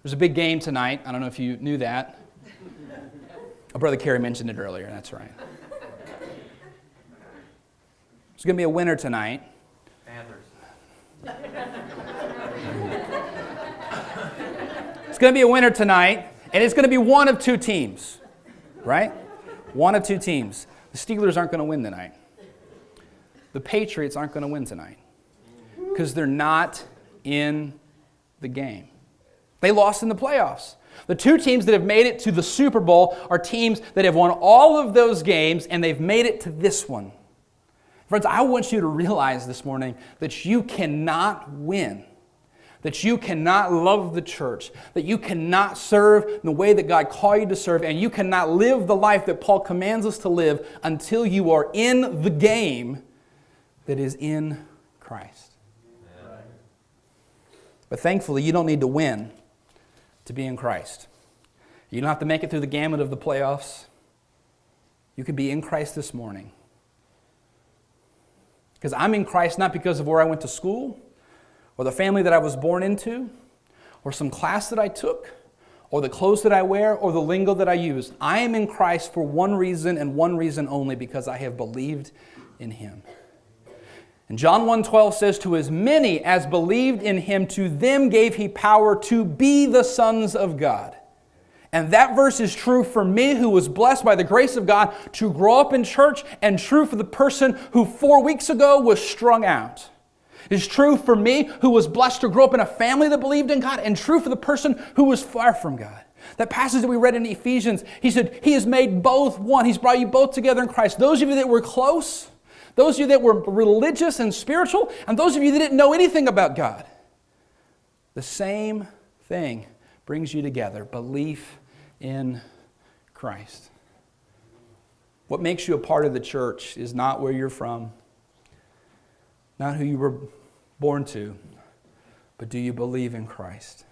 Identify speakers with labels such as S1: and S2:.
S1: There's a big game tonight. I don't know if you knew that. Oh, Brother Kerry mentioned it earlier. That's right. There's going to be a winner tonight.
S2: Panthers.
S1: It's going to be a winner tonight, and it's going to be one of two teams, right? One of two teams. The Steelers aren't going to win tonight. The Patriots aren't going to win tonight because they're not in the game. They lost in the playoffs. The two teams that have made it to the Super Bowl are teams that have won all of those games, and they've made it to this one. Friends, I want you to realize this morning that you cannot win, that you cannot love the church, that you cannot serve in the way that God called you to serve, and you cannot live the life that Paul commands us to live until you are in the game that is in Christ. But thankfully, you don't need to win to be in Christ. You don't have to make it through the gamut of the playoffs. You can be in Christ this morning. Because I'm in Christ not because of where I went to school, or the family that I was born into, or some class that I took, or the clothes that I wear, or the lingo that I use. I am in Christ for one reason and one reason only, because I have believed in Him. And John 1:12 says, "To as many as believed in Him, to them gave He power to be the sons of God." And that verse is true for me, who was blessed by the grace of God to grow up in church, and true for the person who 4 weeks ago was strung out. It's true for me, who was blessed to grow up in a family that believed in God, and true for the person who was far from God. That passage that we read in Ephesians, he said, He has made both one. He's brought you both together in Christ. Those of you that were close, those of you that were religious and spiritual, and those of you that didn't know anything about God, the same thing brings you together: belief in Christ. What makes you a part of the church is not where you're from, not who you were born to, but do you believe in Christ?